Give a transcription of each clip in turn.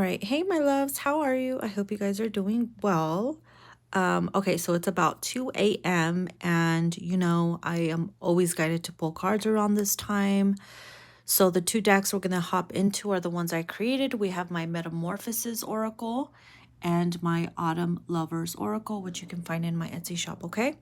right. Hey, my loves. How are you? I hope you guys are doing well. Okay, so it's about 2 a.m. and I am always guided to pull cards around this time. So the two decks we're gonna hop into are the ones I created. We have my Metamorphosis Oracle and my Autumn Lovers Oracle, which you can find in my Etsy shop, okay?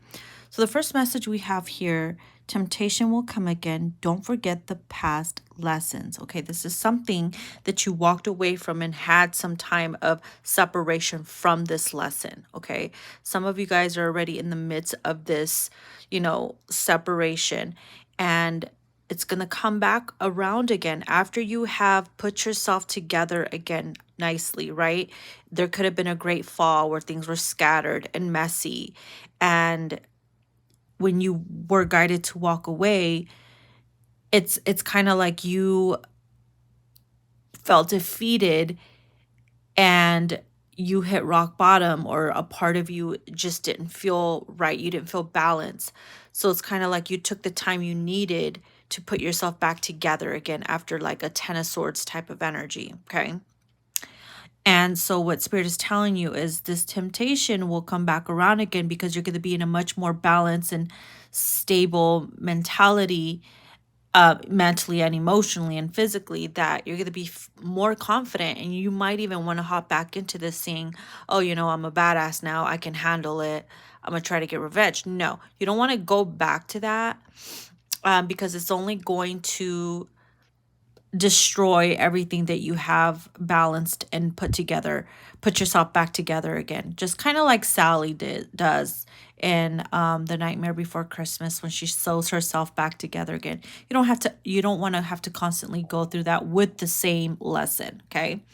So the first message we have here, temptation will come again. Don't forget the past lessons. Okay, this is something that you walked away from and had some time of separation from this lesson. Okay, some of you guys are already in the midst of this, separation, and it's going to come back around again after you have put yourself together again nicely, right? There could have been a great fall where things were scattered and messy, and when you were guided to walk away, it's kind of like you felt defeated and you hit rock bottom, or a part of you just didn't feel right. You didn't feel balanced. So it's kind of like you took the time you needed to put yourself back together again after like a 10 of Swords type of energy. Okay. And so what Spirit is telling you is this temptation will come back around again because you're going to be in a much more balanced and stable mentality, mentally and emotionally and physically, that you're going to be more confident, and you might even want to hop back into this saying, oh, I'm a badass now, I can handle it, I'm going to try to get revenge. No, you don't want to go back to that, because it's only going to destroy everything that you have balanced and put together. Put yourself back together again, just kind of like Sally does in The Nightmare Before Christmas, when she sews herself back together again. You don't want to have to constantly go through that with the same lesson. Okay.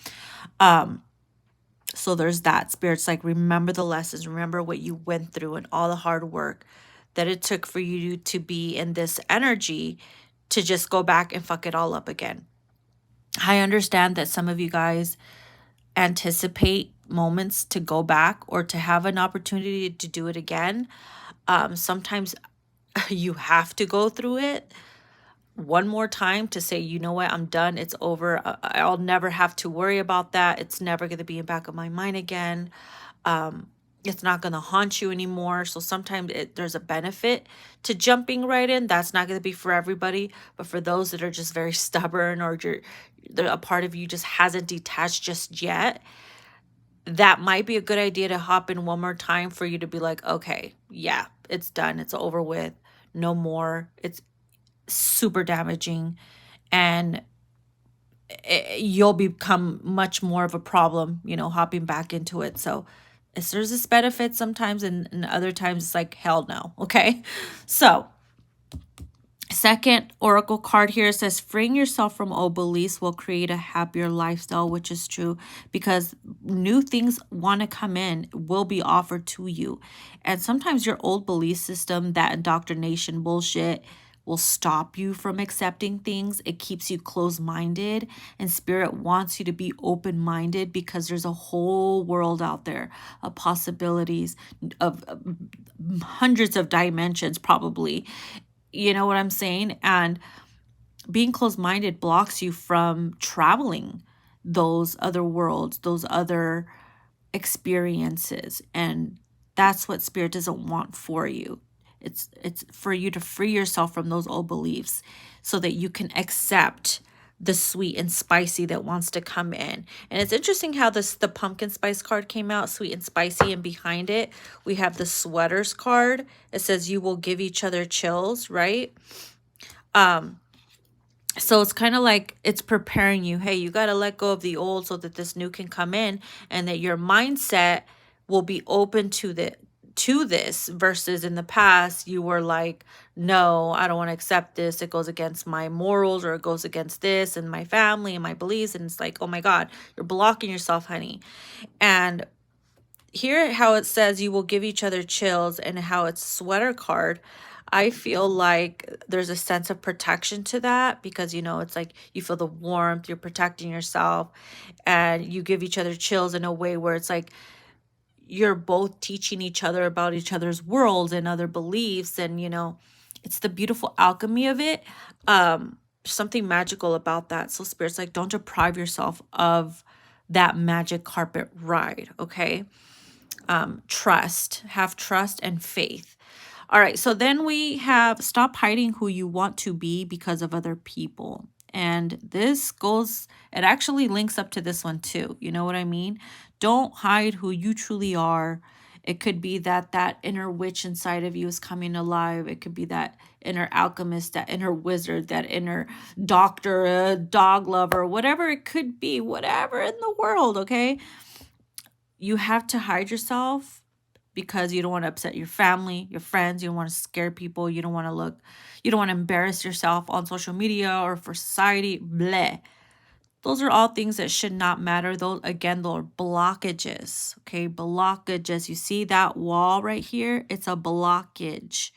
So there's that. Spirit's like, remember the lessons, remember what you went through and all the hard work that it took for you to be in this energy, to just go back and fuck it all up again. I understand that some of you guys anticipate moments to go back or to have an opportunity to do it again. Sometimes you have to go through it one more time to say, you know what, I'm done. It's over. I'll never have to worry about that. It's never going to be in the back of my mind again. It's not going to haunt you anymore. So sometimes there's a benefit to jumping right in. That's not going to be for everybody, but for those that are just very stubborn, or a part of you just hasn't detached just yet, that might be a good idea to hop in one more time for you to be like, okay, yeah, it's done. It's over with. No more. It's super damaging, and you'll become much more of a problem, hopping back into it. So there's this benefit sometimes, and other times it's like, hell no. Okay. So second oracle card here says, freeing yourself from old beliefs will create a happier lifestyle, which is true, because new things want to come in, will be offered to you. And sometimes your old belief system, that indoctrination bullshit, will stop you from accepting things. It keeps you closed-minded, and Spirit wants you to be open-minded, because there's a whole world out there of possibilities, of hundreds of dimensions probably. You know what I'm saying? And being closed-minded blocks you from traveling those other worlds, those other experiences. And that's what Spirit doesn't want for you. It's for you to free yourself from those old beliefs so that you can accept the sweet and spicy that wants to come in. And it's interesting how the pumpkin spice card came out, sweet and spicy, and behind it we have the sweaters card. It says you will give each other chills, right? So it's kind of like it's preparing you. Hey, you got to let go of the old so that this new can come in, and that your mindset will be open to this, versus in the past you were like, no, I don't want to accept this, it goes against my morals, or it goes against this and my family and my beliefs. And it's like, oh my God, you're blocking yourself, honey. And here how it says you will give each other chills, and how it's sweater card, I feel like there's a sense of protection to that, because it's like you feel the warmth, you're protecting yourself, and you give each other chills in a way where it's like you're both teaching each other about each other's worlds and other beliefs. And it's the beautiful alchemy of it. Something magical about that. So Spirit's like, don't deprive yourself of that magic carpet ride, okay? Have trust and faith. All right, so then we have stop hiding who you want to be because of other people. And this goes, it actually links up to this one too. You know what I mean? Don't hide who you truly are. It could be that that inner witch inside of you is coming alive. It could be that inner alchemist, that inner wizard, that inner doctor, dog lover, whatever it could be, whatever in the world, okay? You have to hide yourself because you don't want to upset your family, your friends, you don't want to scare people, you don't want to embarrass yourself on social media or for society, bleh. Those are all things that should not matter. Those, again, those are blockages, okay? Blockages. You see that wall right here? It's a blockage,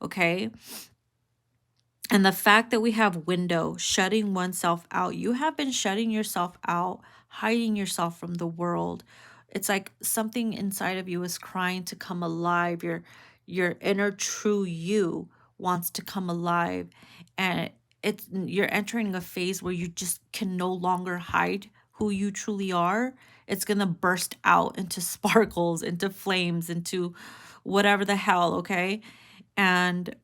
okay? And the fact that we have window, shutting oneself out, you have been shutting yourself out, hiding yourself from the world. It's like something inside of you is crying to come alive. Your inner true you wants to come alive. And you're entering a phase where you just can no longer hide who you truly are. It's gonna burst out into sparkles, into flames, into whatever the hell, okay? And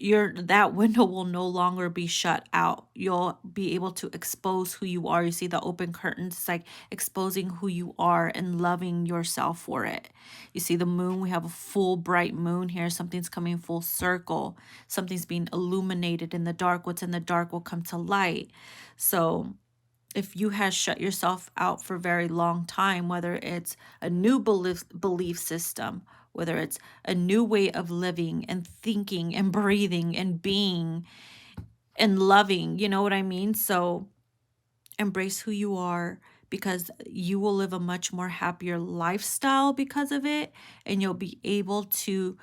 that window will no longer be shut out. You'll be able to expose who you are. You see the open curtains, it's like exposing who you are and loving yourself for it. You see the moon, we have a full bright moon here. Something's coming full circle. Something's being illuminated in the dark. What's in the dark will come to light. So if you have shut yourself out for a very long time, whether it's a new belief system, whether it's a new way of living and thinking and breathing and being and loving, you know what I mean? So embrace who you are because you will live a much more happier lifestyle because of it, and you'll be able to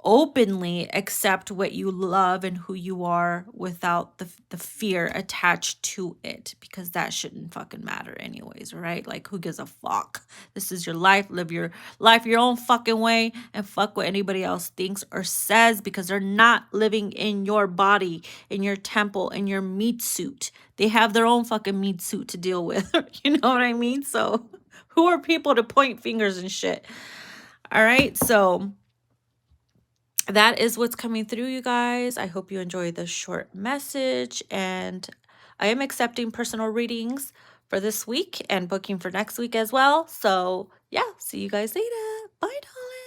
openly accept what you love and who you are without the fear attached to it, because that shouldn't fucking matter anyways, right? Like, who gives a fuck? This is your life. Live your life your own fucking way and fuck what anybody else thinks or says, because they're not living in your body, in your temple, in your meat suit. They have their own fucking meat suit to deal with. You know what I mean? So who are people to point fingers and shit? All right, so that is what's coming through, you guys. I hope you enjoyed this short message, and I am accepting personal readings for this week and booking for next week as well. So yeah, see you guys later. Bye, darling.